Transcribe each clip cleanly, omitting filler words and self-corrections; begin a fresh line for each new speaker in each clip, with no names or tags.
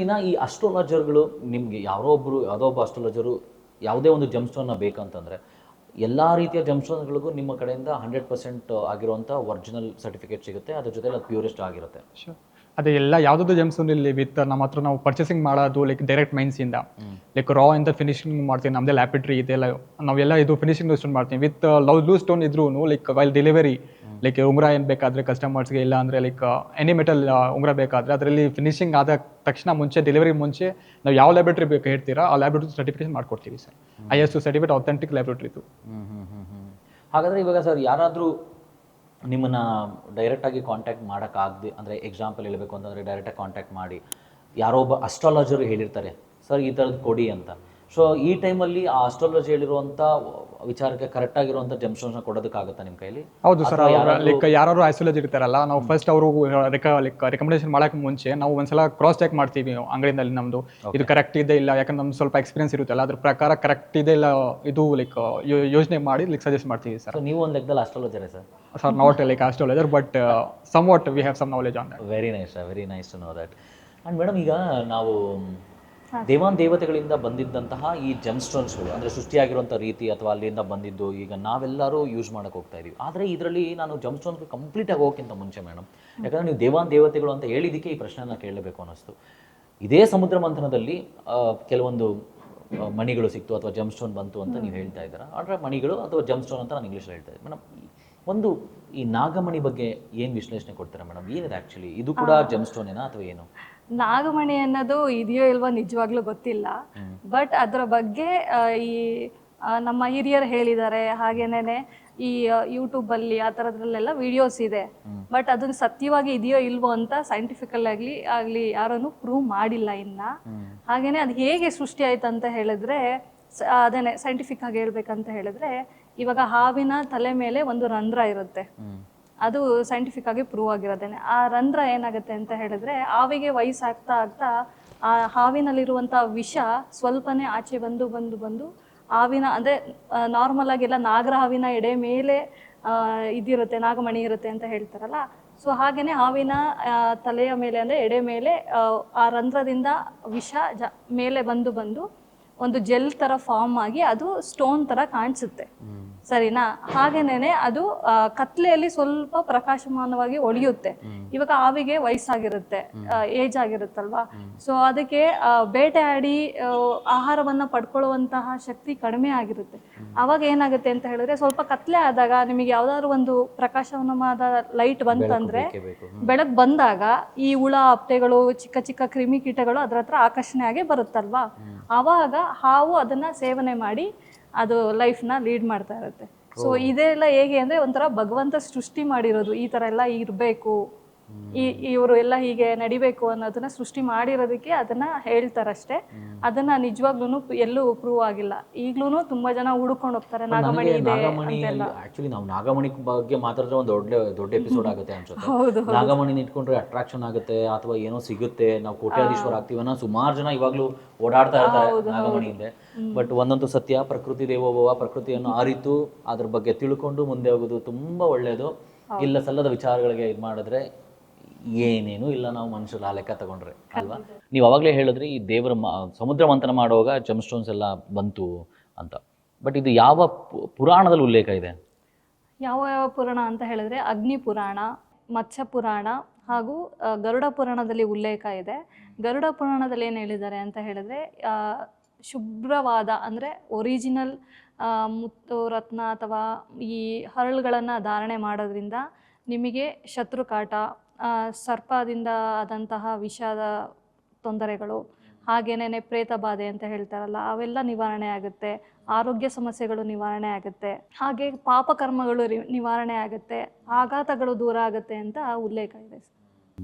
ಇನ್ನ ಈ ಅಸ್ಟ್ರಾಲಜರ್ಗಳು ನಿಮಗೆ ಯಾವುದೋ ಒಬ್ಬ ಅಸ್ಟ್ರಾಲಜರು ಯಾವುದೇ ಒಂದು ಜಮ್ಸ್ಟೋನ್ನ ಬೇಕಂತಂದರೆ ಎಲ್ಲ ರೀತಿಯ ಜಮ್ಸ್ಟೋನ್ಗಳಿಗೂ ನಿಮ್ಮ ಕಡೆಯಿಂದ 100% ಆಗಿರುವಂಥ ಒರಿಜಿನಲ್ ಸರ್ಟಿಫಿಕೇಟ್ ಸಿಗುತ್ತೆ, ಅದ್ರ ಜೊತೆ ಅದು ಪ್ಯೂರೆಸ್ಟ್ ಆಗಿರುತ್ತೆ.
ಅದೇ ಎಲ್ಲ ಯಾವುದಾದ್ರು ಜೆಮ್ಸ್ಟೋನ್ ಇಲ್ಲಿ ವಿತ್ ನಮ್ಮ ಹತ್ರ ನಾವು ಪರ್ಚೇಸಿಂಗ್ ಮಾಡೋದು ಲೈಕ್ ಡೈರೆಕ್ಟ್ ಮೈನ್ಸಿಂದ ಲೈಕ್ ರಾ ಇಂದ ಫಿನಿಶಿಂಗ್ ಮಾಡ್ತೀವಿ. ನಮ್ಮದೇ ಲ್ಯಾಪಿಟ್ರಿ ಇದೆಲ್ಲ ನಾವೆಲ್ಲ ಇದು ಫಿನಿಶಿಂಗ್ ಸ್ಟೋನ್ ಮಾಡ್ತೀವಿ ವಿತ್ ಲೂಸ್ ಸ್ಟೋನ್ ಇದ್ರೂ ಲೈಕ್ ವೈಲ್ ಡೆಲಿವರಿ ಲೈಕ್ ಉಂಗುರ ಏನು ಬೇಕಾದರೆ ಕಸ್ಟಮರ್ಸ್ಗೆ ಇಲ್ಲ ಅಂದರೆ ಲೈಕ್ ಎನಿ ಮೆಟಲ್ ಉಂಗುರ ಬೇಕಾದರೆ ಅದರಲ್ಲಿ ಫಿನಿಶಿಂಗ್ ಆದ ತಕ್ಷಣ ಮುಂಚೆ ಡೆಲಿವರಿ ಮುಂಚೆ ನಾವು ಯಾವ ಲ್ಯಾಬ್ರೇಟ್ರಿ ಬೇಕು ಹೇಳ್ತೀರಾ ಆ ಲ್ಯಾಬ್ರೇಟ್ರಿ ಸರ್ಟಿಫಿಕೇಶನ್ ಮಾಡ್ಕೊಡ್ತೀವಿ sir. ISO certificate authentic laboratory ಇದು.
ಹಾಗಾದರೆ ಇವಾಗ ಸರ್ ಯಾರಾದರೂ ನಿಮ್ಮನ್ನು ಡೈರೆಕ್ಟಾಗಿ ಕಾಂಟ್ಯಾಕ್ಟ್ ಮಾಡೋಕ್ಕಾಗದೆ, ಅಂದರೆ ಎಕ್ಸಾಂಪಲ್ ಹೇಳಬೇಕು ಅಂತಂದರೆ ಡೈರೆಕ್ಟಾಗಿ ಕಾಂಟ್ಯಾಕ್ಟ್ ಮಾಡಿ ಯಾರೋ ಒಬ್ಬ ಅಸ್ಟ್ರಾಲಜರು ಹೇಳಿರ್ತಾರೆ ಸರ್ ಈ ಥರದ್ದು ಕೊಡಿ ಅಂತ. ಸೊ ಈ ಟೈಮಲ್ಲಿ ಆ ಅಸ್ಟ್ರಾಲಜಿ ಹೇಳಿರುವಂಥ ವಿಚಾರಕ್ಕೆ ಕರೆಕ್ಟಾಗಿರುವಂಥ ಜಮ್ಸ್ಟೋನ್ಸ್ನ ಕೊಡೋದಕ್ಕಾಗುತ್ತಾ ನಿಮ್ಮ ಕೈಲಿ?
ಹೌದು ಸರ್. ಲೈಕ್ ಯಾರು ಆಸ್ಟ್ರಾಲಜಿ ಇರ್ತಾರಲ್ಲ ನಾವು ಫಸ್ಟ್ ಅವರು ರೆಕಮೆಂಡೇಶನ್ ಮಾಡೋಕ್ಕೆ ಮುಂಚೆ ನಾವು ಒಂದ್ಸಲ ಕ್ರಾಸ್ ಚೆಕ್ ಮಾಡ್ತೀವಿ ಅಂಗಡಿಯಲ್ಲಿ ನಮ್ಮದು ಇದು ಕರೆಕ್ಟ್ ಇದೆ ಇಲ್ಲ, ಯಾಕಂದ್ರೆ ನಮ್ದು ಸ್ವಲ್ಪ ಎಕ್ಸ್ಪೀರಿಯನ್ಸ್ ಇರುತ್ತಲ್ಲ ಅದ್ರ ಪ್ರಕಾರ ಕರೆಕ್ಟ್ ಇದೆ ಇಲ್ಲ ಇದು ಲೈಕ್ ಯೋಜನೆ ಮಾಡಿ ಲೈಕ್ ಸಜೆಸ್ಟ್ ಮಾಡ್ತೀವಿ ಸರ್.
ನೀವು ಒಂದು ಲೆಕ್ಕದಲ್ಲಿ ಅಸ್ಟ್ರಾಲಜರೇ sir?
Sir not like astrologer but somewhat we have some knowledge on that.
Very nice to know that. And madam ಈಗ ನಾವು ದೇವತೆಗಳಿಂದ ಬಂದಿದ್ದಂತಹ ಈ ಜಮ್ಸ್ಟೋನ್ಸ್ಗಳು ಅಂದರೆ ಸೃಷ್ಟಿಯಾಗಿರುವಂಥ ರೀತಿ ಅಥವಾ ಅಲ್ಲಿಂದ ಬಂದಿದ್ದು ಈಗ ನಾವೆಲ್ಲರೂ ಯೂಸ್ ಮಾಡೋಕ್ಕೆ ಹೋಗ್ತಾ ಇದೀವಿ. ಆದರೆ ಇದರಲ್ಲಿ ನಾನು ಜಮ್ಸ್ಟೋನ್ಸ್ಗೆ ಕಂಪ್ಲೀಟಾಗಿ ಹೋಗೋಕ್ಕಿಂತ ಮುಂಚೆ ಮೇಡಮ್, ಯಾಕಂದರೆ ನೀವು ದೇವತೆಗಳು ಅಂತ ಹೇಳಿದ್ದಕ್ಕೆ ಈ ಪ್ರಶ್ನೆನ ಕೇಳಬೇಕು ಅನ್ನಿಸ್ತು. ಇದೇ ಸಮುದ್ರ ಮಂಥನದಲ್ಲಿ ಕೆಲವೊಂದು ಮಣಿಗಳು ಸಿಕ್ತು ಅಥವಾ ಜಮ್ಸ್ಟೋನ್ ಬಂತು ಅಂತ ನೀವು ಹೇಳ್ತಾ ಇದ್ದೀರಾ. ಆದರೆ ಮಣಿಗಳು ಅಥವಾ ಜಮ್ಸ್ಟೋನ್ ಅಂತ ನಾನು ಇಂಗ್ಲೀಷಲ್ಲಿ ಹೇಳ್ತಾ ಇದ್ದೆ ಮೇಡಮ್. ಒಂದು ಈ ನಾಗಮಣಿ ಬಗ್ಗೆ ಏನು ವಿಶ್ಲೇಷಣೆ ಕೊಡ್ತೀರಾ ಮೇಡಮ್? ಏನಿದೆ ಆ್ಯಕ್ಚುಲಿ? ಇದು ಕೂಡ ಜಮ್ಸ್ಟೋನೇನಾ ಅಥವಾ ಏನು?
ನಾಗಮಣಿ ಅನ್ನೋದು ಇದೆಯೋ ಇಲ್ವೋ ನಿಜವಾಗ್ಲೂ ಗೊತ್ತಿಲ್ಲ, ಬಟ್ ಅದರ ಬಗ್ಗೆ ಈ ನಮ್ಮ ಹಿರಿಯರು ಹೇಳಿದ್ದಾರೆ. ಹಾಗೇನೇ ಈ ಯೂಟ್ಯೂಬಲ್ಲಿ ಆ ಥರದ್ರಲ್ಲೆಲ್ಲ ವಿಡಿಯೋಸ್ ಇದೆ, ಬಟ್ ಅದನ್ನು ಸತ್ಯವಾಗಿ ಇದೆಯೋ ಇಲ್ವೋ ಅಂತ ಸೈಂಟಿಫಿಕಲ್ ಆಗಲಿ ಯಾರನ್ನು ಪ್ರೂವ್ ಮಾಡಿಲ್ಲ ಇನ್ನ. ಹಾಗೇನೆ ಅದು ಹೇಗೆ ಸೃಷ್ಟಿ ಆಯ್ತು ಅಂತ ಹೇಳಿದ್ರೆ, ಅದೇನೆ ಸೈಂಟಿಫಿಕ್ ಆಗಿ ಹೇಳ್ಬೇಕಂತ ಹೇಳಿದ್ರೆ, ಇವಾಗ ಹಾವಿನ ತಲೆ ಮೇಲೆ ಒಂದು ರಂಧ್ರ ಇರುತ್ತೆ, ಅದು ಸೈಂಟಿಫಿಕ್ ಆಗಿ ಪ್ರೂವ್ ಆಗಿರೋದೇನೆ. ಆ ರಂಧ್ರ ಏನಾಗುತ್ತೆ ಅಂತ ಹೇಳಿದ್ರೆ ಹಾವಿಗೆ ವಯಸ್ಸಾಗ್ತಾ ಆಗ್ತಾ ಆ ಹಾವಿನಲ್ಲಿರುವಂಥ ವಿಷ ಸ್ವಲ್ಪನೇ ಆಚೆ ಬಂದು ಹಾವಿನ ಅಂದರೆ ನಾರ್ಮಲ್ ಆಗೆಲ್ಲ ನಾಗರ ಹಾವಿನ ಎಡೆ ಮೇಲೆ ಇದಿರುತ್ತೆ, ನಾಗಮಣಿ ಇರುತ್ತೆ ಅಂತ ಹೇಳ್ತಾರಲ್ಲ. ಸೊ ಹಾಗೆಯೇ ಹಾವಿನ ತಲೆಯ ಮೇಲೆ ಅಂದರೆ ಎಡೆ ಮೇಲೆ ಆ ರಂಧ್ರದಿಂದ ವಿಷ ಮೇಲೆ ಬಂದು ಒಂದು ಜೆಲ್ ಥರ ಫಾರ್ಮ್ ಆಗಿ ಅದು ಸ್ಟೋನ್ ಥರ ಕಾಣಿಸುತ್ತೆ, ಸರಿನಾ? ಹಾಗೇನೆ ಅದು ಕತ್ಲೆಯಲ್ಲಿ ಸ್ವಲ್ಪ ಪ್ರಕಾಶಮಾನವಾಗಿ ಒಳಿಯುತ್ತೆ. ಇವಾಗ ಹಾವಿಗೆ ವಯಸ್ಸಾಗಿರುತ್ತೆ, ಏಜ್ ಆಗಿರುತ್ತಲ್ವಾ, ಸೊ ಅದಕ್ಕೆ ಬೇಟೆ ಆಡಿ ಆಹಾರವನ್ನ ಪಡ್ಕೊಳ್ಳುವಂತಹ ಶಕ್ತಿ ಕಡಿಮೆ ಆಗಿರುತ್ತೆ. ಅವಾಗ ಏನಾಗುತ್ತೆ ಅಂತ ಹೇಳಿದ್ರೆ, ಸ್ವಲ್ಪ ಕತ್ಲೆ ಆದಾಗ ನಿಮಗೆ ಯಾವ್ದಾದ್ರು ಒಂದು ಪ್ರಕಾಶಮಾನವಾದ ಲೈಟ್ ಬಂತಂದ್ರೆ, ಬೆಳಕು ಬಂದಾಗ ಈ ಹುಳ ಹಪ್ತೆಗಳು ಚಿಕ್ಕ ಚಿಕ್ಕ ಕ್ರಿಮಿಕೀಟಗಳು ಅದ್ರ ಹತ್ರ ಆಕರ್ಷಣೆ ಆಗಿ ಬರುತ್ತಲ್ವಾ, ಆವಾಗ ಹಾವು ಅದನ್ನ ಸೇವನೆ ಮಾಡಿ ಅದು ಲೈಫ್ನ ಲೀಡ್ ಮಾಡ್ತಾ ಇರುತ್ತೆ. ಸೊ ಇದೆಲ್ಲ ಹೇಗೆ ಅಂದರೆ ಒಂಥರ ಭಗವಂತ ಸೃಷ್ಟಿ ಮಾಡಿರೋದು, ಈ ಥರ ಎಲ್ಲ ಇರಬೇಕು, ಇವರು ಎಲ್ಲ ಹೀಗೆ ನಡಿಬೇಕು ಅನ್ನೋದನ್ನ ಸೃಷ್ಟಿ ಮಾಡಿರೋದಕ್ಕೆ ಅದನ್ನ ಹೇಳ್ತಾರಷ್ಟೇ. ಅದನ್ನ ನಿಜವಾಗ್ಲೂ ಎಲ್ಲೂ ಪ್ರೂವ್ ಆಗಿಲ್ಲ. ಈಗ್ಲೂ ತುಂಬಾ ಜನ ಹುಡುಕೊಂಡು ಹೋಗ್ತಾರೆ ನಾಗಮಣಿ ಇದೆ ಅಂತೆಲ್ಲ.
ಆಕ್ಚುಲಿ ನಾವು ನಾಗಮಣಿ ಬಗ್ಗೆ ಮಾತಾಡಿದ್ರೆ ಒಂದು ದೊಡ್ಡ ಎಪಿಸೋಡ್ ಆಗುತ್ತೆ ಅನ್ಸುತ್ತೆ. ನಾಗಮಣಿ ಇಟ್ಕೊಂಡ್ರೆ ಅಟ್ರಾಕ್ಷನ್ ಆಗುತ್ತೆ ಅಥವಾ ಏನೋ ಸಿಗುತ್ತೆ, ನಾವು ಕೋಟ್ಯಾಧೀಶ್ವರ ಆಗ್ತೀವಿ ಅನ್ನೋ ಸುಮಾರು ಜನ ಇವಾಗ್ಲೂ ಓಡಾಡ್ತಾ ಇರ್ತಾರೆ ನಾಗಮಣಿ ಹಿಂದೆ. ಬಟ್ ಒಂದಂತೂ ಸತ್ಯ, ಪ್ರಕೃತಿ ದೇವೋಭವ, ಪ್ರಕೃತಿಯನ್ನು ಅರಿತು ಅದ್ರ ಬಗ್ಗೆ ತಿಳ್ಕೊಂಡು ಮುಂದೆ ಹೋಗೋದು ತುಂಬಾ ಒಳ್ಳೇದು. ಇಲ್ಲ ಸಲ್ಲದ ವಿಚಾರಗಳಿಗೆ ಇದು ಮಾಡಿದ್ರೆ ಏನೇನು ಇಲ್ಲ ನಾವು ಮನುಷ್ಯರು ಆ ಲೆಕ್ಕ ತಗೊಂಡ್ರೆ ಅಲ್ವಾ. ನೀವು ಅವಾಗಲೇ ಹೇಳಿದ್ರಿ ಈ ದೇವರ ಸಮುದ್ರ ಮಂಥನ ಮಾಡುವಾಗ ಜಮ್ಸ್ಟೋನ್ಸ್ ಎಲ್ಲ ಬಂತು ಅಂತ, ಬಟ್ ಇದು ಯಾವ ಪುರಾಣದಲ್ಲಿ ಉಲ್ಲೇಖ ಇದೆ?
ಯಾವ ಪುರಾಣ ಅಂತ ಹೇಳಿದ್ರೆ ಅಗ್ನಿ ಪುರಾಣ, ಮತ್ಸ್ಯ ಪುರಾಣ ಹಾಗೂ ಗರುಡ ಪುರಾಣದಲ್ಲಿ ಉಲ್ಲೇಖ ಇದೆ. ಗರುಡ ಪುರಾಣದಲ್ಲಿ ಏನು ಹೇಳಿದ್ದಾರೆ ಅಂತ ಹೇಳಿದ್ರೆ, ಶುಭ್ರವಾದ ಅಂದರೆ ಒರಿಜಿನಲ್ ಮುತ್ತು ರತ್ನ ಅಥವಾ ಈ ಹರಳುಗಳನ್ನು ಧಾರಣೆ ಮಾಡೋದ್ರಿಂದ ನಿಮಗೆ ಶತ್ರುಕಾಟ, ಸರ್ಪದಿಂದ ಆದಂತಹ ವಿಷದ ತೊಂದರೆಗಳು, ಹಾಗೇನೇ ಪ್ರೇತ ಬಾಧೆ ಅಂತ ಹೇಳ್ತಾರಲ್ಲ ಅವೆಲ್ಲ ನಿವಾರಣೆ ಆಗುತ್ತೆ, ಆರೋಗ್ಯ ಸಮಸ್ಯೆಗಳು ನಿವಾರಣೆ ಆಗುತ್ತೆ, ಹಾಗೆ ಪಾಪಕರ್ಮಗಳು ನಿವಾರಣೆ ಆಗುತ್ತೆ, ಆಘಾತಗಳು ದೂರ ಆಗುತ್ತೆ ಅಂತ ಉಲ್ಲೇಖ ಇದೆ.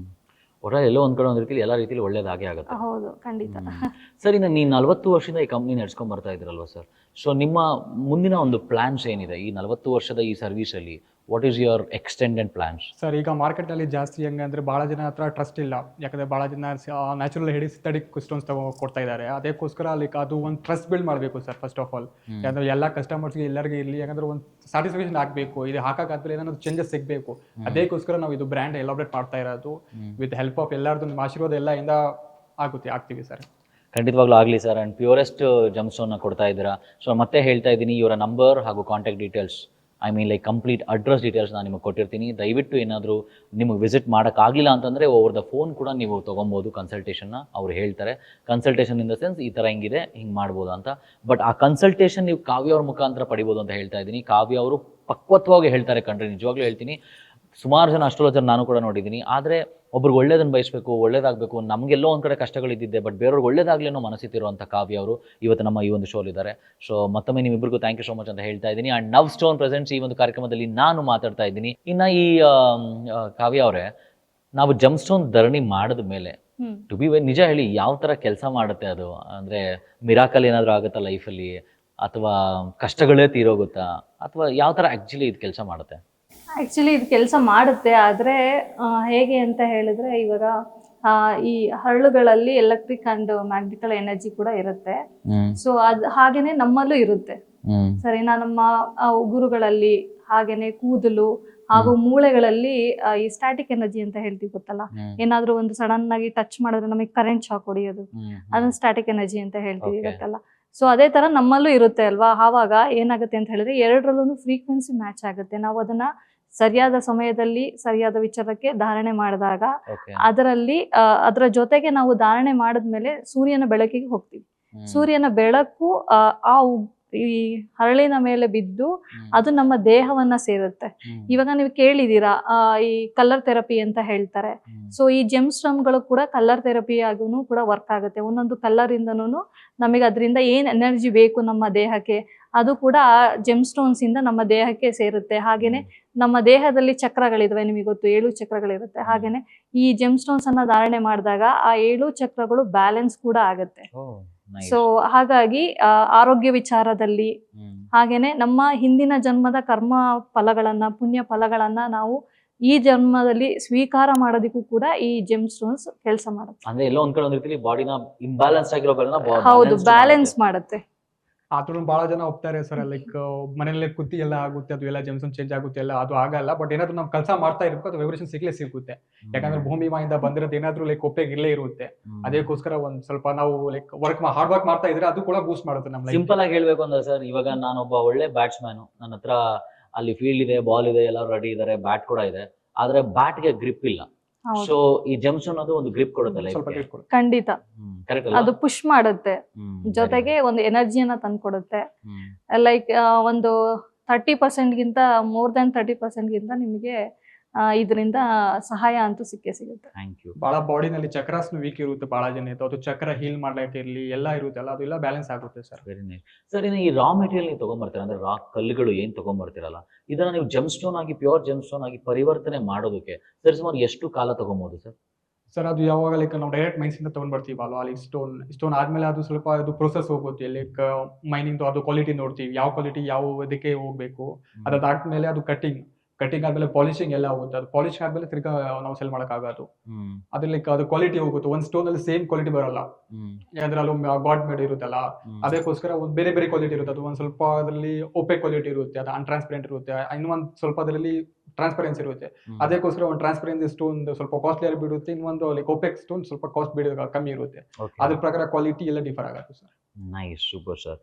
ಒಟ್ಟಾರೆ ಎಲ್ಲೋ ಒಂದು ಕಡೆ ಒಂದು ರೀತಿಯಲ್ಲಿ ಎಲ್ಲ ರೀತಿಯಲ್ಲಿ ಒಳ್ಳೇದಾಗೇ ಆಗುತ್ತೆ.
ಹೌದು, ಖಂಡಿತ.
ಸರ್, ಇನ್ನು ನೀವು 40 ವರ್ಷದಿಂದ ಈ ಕಂಪ್ನಿ ನಡ್ಸ್ಕೊಂಡು ಬರ್ತಾ ಇದ್ರಲ್ವ ಸರ್, ಸೊ ನಿಮ್ಮ ಮುಂದಿನ ಒಂದು ಪ್ಲಾನ್ಸ್ ಏನಿದೆ ಈ 40 ವರ್ಷದ ಈ ಸರ್ವಿಸಲ್ಲಿ? What is your extended plans?
Sir, ಈಗ ಮಾರ್ಕೆಟಲ್ಲಿ ಜಾಸ್ತಿ ಹೆಂಗೆ ಅಂದರೆ ಭಾಳ ಜನ ಹತ್ರ ಟ್ರಸ್ಟ್ ಇಲ್ಲ, ಯಾಕಂದರೆ ಭಾಳ ಜನ ನ್ಯಾಚುರಲ್ ಹೇಳಿ ಸಿಂಥೆಟಿಕ್ ಸ್ಟೋನ್ಸ್ ಕೊಡ್ತಾ ಇದ್ದಾರೆ. ಅದಕ್ಕೋಸ್ಕರ ಲೈಕ್ ಅದು ಒಂದು ಟ್ರಸ್ಟ್ ಬಿಲ್ಡ್ ಮಾಡಬೇಕು ಸರ್ ಫಸ್ಟ್ ಆಫ್ ಆಲ್. ಯಾಕಂದರೆ ಎಲ್ಲ ಕಸ್ಟಮರ್ಸ್ಗೆ ಎಲ್ಲರಿಗೂ ಇರಲಿ, ಯಾಕಂದರೆ ಒಂದು ಸ್ಯಾಟಿಸ್ಫ್ಯಾಕ್ಷನ್ ಆಗಬೇಕು, ಇದು ಹಾಕಾದ್ಮೇಲೆ ಏನಾದ್ರು ಚೇಂಜಸ್ ಸಿಗಬೇಕು. ಅದಕ್ಕೋಸ್ಕರ ನಾವು ಇದು ಬ್ರ್ಯಾಂಡ್ ಎಲಾಬ್ರೇಟ್ ಮಾಡ್ತಾ ಇರೋದು ವಿತ್ ಹೆಲ್ಪ್ ಆಫ್ ಎಲ್ಲರದ್ದು ನಿಮ್ಮ ಆಶೀರ್ವಾದ ಎಲ್ಲ ಇಂದ ಆಗ್ತೀವಿ ಸರ್.
ಖಂಡಿತವಾಗ್ಲೂ ಆಗಲಿ ಸರ್. ಆ್ಯಂಡ್ ಪ್ಯೂರೆಸ್ಟ್ ಜಮ್ಸ್ಟೋನ್ನ ಕೊಡ್ತಾ ಇದ್ದೀರಾ. ಸೊ ಮತ್ತೆ ಹೇಳ್ತಾ ಇದ್ದೀನಿ, ಇವರ ನಂಬರ್ ಹಾಗೂ contact details, I mean like complete address details ನಾನು ನಿಮಗೆ ಕೊಟ್ಟಿರ್ತೀನಿ. ದಯವಿಟ್ಟು ಏನಾದರೂ ನಿಮಗೆ ವಿಸಿಟ್ ಮಾಡೋಕ್ಕಾಗಲಿಲ್ಲ ಅಂತಂದರೆ ಓವರ್ ದ ಫೋನ್ ಕೂಡ ನೀವು ತೊಗೊಬೋದು ಕನ್ಸಲ್ಟೇಷನ್ನ. ಅವ್ರು ಹೇಳ್ತಾರೆ ಕನ್ಸಲ್ಟೇಷನ್ ಇನ್ ದ ಸೆನ್ಸ್ ಈ ಥರ ಹಿಂಗಿದೆ, ಹಿಂಗೆ ಮಾಡ್ಬೋದು ಅಂತ. ಬಟ್ ಆ ಕನ್ಸಲ್ಟೇಷನ್ ನೀವು ಕಾವ್ಯ ಅವ್ರ ಮುಖಾಂತರ ಪಡಿಬೋದು ಅಂತ ಹೇಳ್ತಾ ಇದ್ದೀನಿ. ಕಾವ್ಯ ಅವರು ಪಕ್ವತ್ವವಾಗಿ ಹೇಳ್ತಾರೆ ಕಣ್ರಿ, ನಿಜವಾಗ್ಲೂ ಹೇಳ್ತೀನಿ. ಸುಮಾರು ಜನ ಅಸ್ಟ್ರಾಲಜರ್ ನಾನು ಕೂಡ ನೋಡಿದ್ದೀನಿ. ಆದರೆ ಒಬ್ರಿಗೆ ಒಳ್ಳೇದನ್ನು ಬಯಸಬೇಕು, ಒಳ್ಳೇದಾಗಬೇಕು, ನಮಗೆಲ್ಲೋ ಒಂದು ಕಡೆ ಕಷ್ಟಗಳಿದ್ದಿದ್ದೆ, ಬಟ್ ಬೇರೆಯವ್ರಿಗೆ ಒಳ್ಳೇದಾಗಲೇನೋ ಮನಸ್ಸಿತ್ತಿರುವಂಥ ಕಾವ್ಯ ಅವರು ಇವತ್ತು ನಮ್ಮ ಈ ಒಂದು ಶೋಲಿದ್ದಾರೆ. ಸೊ ಮತ್ತೊಮ್ಮೆ ನಿಮ್ಮಿಬ್ಬರಿಗೂ ಥ್ಯಾಂಕ್ ಯು ಸೋ ಮಚ್ ಅಂತ ಹೇಳ್ತಾ ಇದ್ದೀನಿ. ಆ್ಯಂಡ್ ನವ್ ಸ್ಟೋನ್ ಪ್ರೆಸೆಂಟ್ಸ್ ಈ ಒಂದು ಕಾರ್ಯಕ್ರಮದಲ್ಲಿ ನಾನು ಮಾತಾಡ್ತಾ ಇದ್ದೀನಿ. ಇನ್ನು ಈ ಕಾವ್ಯ ಅವರೇ, ನಾವು ಜಮ್ ಸ್ಟೋನ್ ಧರಣಿ ಮಾಡಿದ ಮೇಲೆ ಟು ಬಿ ನಿಜ ಹೇಳಿ ಯಾವ ಥರ ಕೆಲಸ ಮಾಡುತ್ತೆ ಅದು? ಅಂದರೆ ಮಿರಾಕಲ್ ಏನಾದರೂ ಆಗುತ್ತಾ ಲೈಫಲ್ಲಿ, ಅಥವಾ ಕಷ್ಟಗಳೇ ತೀರೋಗುತ್ತಾ, ಅಥವಾ ಯಾವ ಥರ ಆ್ಯಕ್ಚುಲಿ ಇದು ಕೆಲಸ ಮಾಡುತ್ತೆ?
ಆ್ಯಕ್ಚುಲಿ ಇದು ಕೆಲಸ ಮಾಡುತ್ತೆ, ಆದರೆ ಹೇಗೆ ಅಂತ ಹೇಳಿದ್ರೆ, ಇವಾಗ ಈ ಹರಳುಗಳಲ್ಲಿ ಎಲೆಕ್ಟ್ರಿಕ್ ಆ್ಯಂಡ್ ಮ್ಯಾಗ್ನೆಟಿಕಲ್ ಎನರ್ಜಿ ಕೂಡ ಇರುತ್ತೆ. ಸೊ ಅದು ಹಾಗೇನೆ ನಮ್ಮಲ್ಲೂ ಇರುತ್ತೆ ಸರಿನಾ. ನಮ್ಮ ಉಗುರುಗಳಲ್ಲಿ, ಹಾಗೇನೆ ಕೂದಲು ಹಾಗೂ ಮೂಳೆಗಳಲ್ಲಿ ಈ ಸ್ಟ್ಯಾಟಿಕ್ ಎನರ್ಜಿ ಅಂತ ಹೇಳ್ತೀವಿ ಗೊತ್ತಲ್ಲ. ಏನಾದ್ರೂ ಒಂದು ಸಡನ್ ಆಗಿ ಟಚ್ ಮಾಡಿದ್ರೆ ನಮಗೆ ಕರೆಂಟ್ ಶಾಕ್ ಹೊಡಿಯೋದು, ಅದನ್ನ ಸ್ಟ್ಯಾಟಿಕ್ ಎನರ್ಜಿ ಅಂತ ಹೇಳ್ತೀವಿ ಗೊತ್ತಲ್ಲ. ಸೊ ಅದೇ ತರ ನಮ್ಮಲ್ಲೂ ಇರುತ್ತೆ ಅಲ್ವಾ. ಆವಾಗ ಏನಾಗುತ್ತೆ ಅಂತ ಹೇಳಿದ್ರೆ, ಎರಡರಲ್ಲೂ ಫ್ರೀಕ್ವೆನ್ಸಿ ಮ್ಯಾಚ್ ಆಗುತ್ತೆ. ನಾವು ಅದನ್ನ ಸರಿಯಾದ ಸಮಯದಲ್ಲಿ ಸರಿಯಾದ ವಿಚಾರಕ್ಕೆ ಧಾರಣೆ ಮಾಡಿದಾಗ, ಅದರ ಜೊತೆಗೆ ನಾವು ಧಾರಣೆ ಮಾಡಿದ್ಮೇಲೆ ಸೂರ್ಯನ ಬೆಳಕಿಗೆ ಹೋಗ್ತೀವಿ. ಸೂರ್ಯನ ಬೆಳಕು ಆ ಈ ಹರಳಿನ ಮೇಲೆ ಬಿದ್ದು ಅದು ನಮ್ಮ ದೇಹವನ್ನ ಸೇರುತ್ತೆ. ಇವಾಗ ನೀವು ಕೇಳಿದೀರಾ ಈ ಕಲರ್ ಥೆರಪಿ ಅಂತ ಹೇಳ್ತಾರೆ. ಸೊ ಈ ಜೆಮ್ ಸ್ಟೋನ್ಗಳು ಕೂಡ ಕಲರ್ ಥೆರಪಿ ಆಗೂ ಕೂಡ ವರ್ಕ್ ಆಗುತ್ತೆ. ಒಂದೊಂದು ಕಲರ್ ಇಂದನೂ ನಮಗೆ ಅದರಿಂದ ಏನ್ ಎನರ್ಜಿ ಬೇಕು ನಮ್ಮ ದೇಹಕ್ಕೆ, ಅದು ಕೂಡ ಆ ಜೆಮ್ ಸ್ಟೋನ್ಸ್ ಇಂದ ನಮ್ಮ ದೇಹಕ್ಕೆ ಸೇರುತ್ತೆ. ಹಾಗೇನೆ ನಮ್ಮ ದೇಹದಲ್ಲಿ ಚಕ್ರಗಳಿದಾವೆ, ನಿಮಗೆ ಗೊತ್ತು 7 ಚಕ್ರಗಳಿರುತ್ತೆ. ಹಾಗೇನೆ ಈ ಜೆಮ್ ಸ್ಟೋನ್ಸ್ ಅನ್ನ ಧಾರಣೆ ಮಾಡಿದಾಗ ಆ 7 ಚಕ್ರಗಳು ಬ್ಯಾಲೆನ್ಸ್ ಕೂಡ ಆಗುತ್ತೆ. ಸೊ ಹಾಗಾಗಿ ಆರೋಗ್ಯ ವಿಚಾರದಲ್ಲಿ, ಹಾಗೇನೆ ನಮ್ಮ ಹಿಂದಿನ ಜನ್ಮದ ಕರ್ಮ ಫಲಗಳನ್ನ, ಪುಣ್ಯ ಫಲಗಳನ್ನ ನಾವು ಈ ಜನ್ಮದಲ್ಲಿ ಸ್ವೀಕಾರ ಮಾಡೋದಕ್ಕೂ ಕೂಡ ಈ ಜೆಮ್ ಸ್ಟೋನ್ಸ್ ಕೆಲಸ ಮಾಡುತ್ತೆ.
ಅಂದ್ರೆ ಎಲ್ಲೋ ಒಂದ್ ಕಡೆ ಒಂದ್ ರೀತಿಲಿ ಬಾಡಿನ ಇಂಬ್ಯಾಲೆನ್ಸ್ ಆಗಿರೋಗಳನ್ನ
ಹೌದು, ಬ್ಯಾಲೆನ್ಸ್ ಮಾಡುತ್ತೆ.
ಆದ್ರೂ ಬಹಳ ಜನ ಒಪ್ತಾರೆ ಸರ್, ಲೈಕ್ ಮನೆಯಲ್ಲೇ ಕುತ್ತಿ ಎಲ್ಲ ಆಗುತ್ತೆ, ಅದು ಎಲ್ಲ ಜೆಮ್ಸನ್ ಚೇಂಜ್ ಆಗುತ್ತೆ ಎಲ್ಲ, ಅದು ಆಗಲ್ಲ. ಬಟ್ ಏನಾದ್ರು ನಾವು ಕೆಲಸ ಮಾಡ್ತಾ ಇರ್ಬೇಕು, ಅದು ವೈಬ್ರೇಷನ್ ಸಿಗುತ್ತೆ. ಯಾಕಂದ್ರೆ ಭೂಮಿ ಮಾಯಿಂದ ಬಂದಿರೋದು ಏನಾದ್ರು ಲೈಕ್ ಒಪ್ಪೆಗೆ ಇಲ್ಲೇ ಇರುತ್ತೆ. ಅದಕ್ಕೋಸ್ಕರ ಒಂದ್ ಸ್ವಲ್ಪ ನಾವು ಲೈಕ್ ಹಾರ್ಡ್ ವರ್ಕ್ ಮಾಡ್ತಾ ಇದ್ರೆ ಅದು ಕೂಡ ಬೂಸ್ಟ್ ಮಾಡುತ್ತೆ ನಮ್ಮ.
ಸಿಂಪಲ್ ಆಗಿ ಹೇಳ್ಬೇಕು ಅಂದ್ರೆ ಸರ್, ಇವಾಗ ನಾನೊಬ್ಬ ಒಳ್ಳೆ ಬ್ಯಾಟ್ಸ್ಮನ್, ನನ್ನ ಹತ್ರ ಅಲ್ಲಿ ಫೀಲ್ಡ್ ಇದೆ, ಬಾಲ್ ಇದೆ, ಎಲ್ಲ ರೆಡಿ ಇದಾರೆ, ಬ್ಯಾಟ್ ಕೂಡ ಇದೆ, ಆದ್ರೆ ಬ್ಯಾಟ್ಗೆ ಗ್ರಿಪ್ ಇಲ್ಲ. ಸೊ ಈ ಜಮ್ಸನ್ ಅದು ಒಂದು ಗ್ರಿಪ್ ಕೊಡುತ್ತೆ,
ಖಂಡಿತ ಅದು ಪುಷ್ ಮಾಡುತ್ತೆ, ಜೊತೆಗೆ ಒಂದು ಎನರ್ಜಿಯನ್ನ ತಂದ್ಕೊಡುತ್ತೆ. ಲೈಕ್ ಒಂದು 30% ಗಿಂತ ಮೋರ್ ದನ್ 30% ಗಿಂತ ನಿಮಗೆ ಇದರಿಂದ ಸಹಾಯ ಅಂತೂ ಸಿಕ್ಕೇ ಸಿಗುತ್ತೆ.
ಬಹಳ ಬಾಡಿನಲ್ಲಿ ಚಕ್ರಾಸ್ ವೀಕ್ ಇರುತ್ತೆ, ಬಹಳ ಜನ ಅದು ಚಕ್ರ ಹೀಲ್ ಮಾಡ್ಲಿಕ್ಕೆ ಇರ್ಲಿ ಎಲ್ಲ ಇರುತ್ತಲ್ಲ, ಅದೆಲ್ಲ ಬ್ಯಾಲೆನ್ಸ್ ಆಗುತ್ತೆ ಸರ್.
Very nice sir. ಇನ್ನು ಈ ರಾ ಮೆಟೀರಿಯಲ್ ನೀವು ತಗೊಂಡ್ಬರ್ತೀರ, ಅಂದ್ರೆ ರಾ ಕಲ್ಲುಗಳು ಏನ್ ತಗೊಂಡ್ಬರ್ತೀರಲ್ಲ, ಇದನ್ನ ನೀವು ಜಮ್ ಸ್ಟೋನ್ ಆಗಿ, ಪ್ಯೂರ್ ಜಮ್ ಸ್ಟೋನ್ ಆಗಿ ಪರಿವರ್ತನೆ ಮಾಡೋದಕ್ಕೆ ಸರ್ ಸುಮಾರು ಎಷ್ಟು ಕಾಲ ತಗೊಬಹುದು ಸರ್?
ಸರ್ ಅದು ಯಾವಾಗ ಲೈಕ್ ನಾವು ಡೈರೆಕ್ಟ್ ಮೈನ್ಸ್ ಇಂದ ತಗೊಂಡ್ ಬರ್ತೀವಲ್ಲ, ಅಲ್ಲಿ ಸ್ಟೋನ್ ಆದ್ಮೇಲೆ ಅದು ಸ್ವಲ್ಪ ಅದು ಪ್ರೊಸೆಸ್ ಹೋಗುತ್ತೆ. ಲೈಕ್ ಮೈನಿಂಗ್ ಅದು ಕ್ವಾಲಿಟಿ ನೋಡ್ತೀವಿ, ಯಾವ ಕ್ವಾಲಿಟಿ ಯಾವ ಇದಕ್ಕೆ ಹೋಗ್ಬೇಕು. ಅದಾದ್ಮೇಲೆ ಅದು ಕಟಿಂಗ್ ಆದ್ಮೇಲೆ ಪಾಲಿಶಿಂಗ್ ಎಲ್ಲ ಹೋಗುತ್ತೆ. ಅದು ಪಾಲಿಶ್ ಆದ್ಮೇಲೆ ತಿರ್ಗಾ ನಾವು ಸೆಲ್ ಮಾಡಕ್ ಆಗೋದು. ಅದ್ರ ಲೈಕ್ ಅದು ಕ್ವಾಲಿಟಿ ಹೋಗುತ್ತೆ. ಒಂದ್ ಸ್ಟೋನ್ ಅಲ್ಲಿ ಸೇಮ್ ಕ್ವಾಲಿಟಿ ಬರಲ್ಲ, ಯಾಕಂದ್ರೆ ಅಲ್ಲಿ ಗಾಡ್ ಮೇಡ್ ಇರುತ್ತಲ್ಲ, ಅದಕ್ಕೋಸ್ಕರ ಬೇರೆ ಬೇರೆ ಕ್ವಾಲಿಟಿ ಇರುತ್ತೆ. ಅದು ಒಂದ್ ಸ್ವಲ್ಪ ಅದರಲ್ಲಿ ಓಪೆಕ್ ಕ್ವಾಲಿಟಿ ಇರುತ್ತೆ, ಅದು ಅನ್ಟ್ರಾನ್ಸ್ಪರೆಂಟ್ ಇರುತ್ತೆ, ಇನ್ನೊಂದ್ ಸ್ವಲ್ಪ ಅದರಲ್ಲಿ ಟ್ರಾನ್ಸ್ಪರೆನ್ಸಿ ಇರುತ್ತೆ. ಅದಕ್ಕೋಸ್ಕರ ಒಂದು ಟ್ರಾನ್ಸ್ಪರೆನ್ಸಿ ಸ್ಟೋನ್ ಸ್ವಲ್ಪ ಕಾಸ್ಟ್ಲಿ ಆಗಿ ಬಿಡುತ್ತೆ, ಇನ್ನೊಂದು ಲೈಕ್ ಓಪೆಕ್ ಸ್ಟೋನ್ ಸ್ವಲ್ಪ ಕಾಸ್ಟ್ ಬಿಡೋದು ಕಮ್ಮಿ ಇರುತ್ತೆ. ಅದ್ರ ಪ್ರಕಾರ ಕ್ವಾಲಿಟಿ ಎಲ್ಲ ಡಿಫರ್ ಆಗುತ್ತೆ ಸರ್.
Nice, super sir.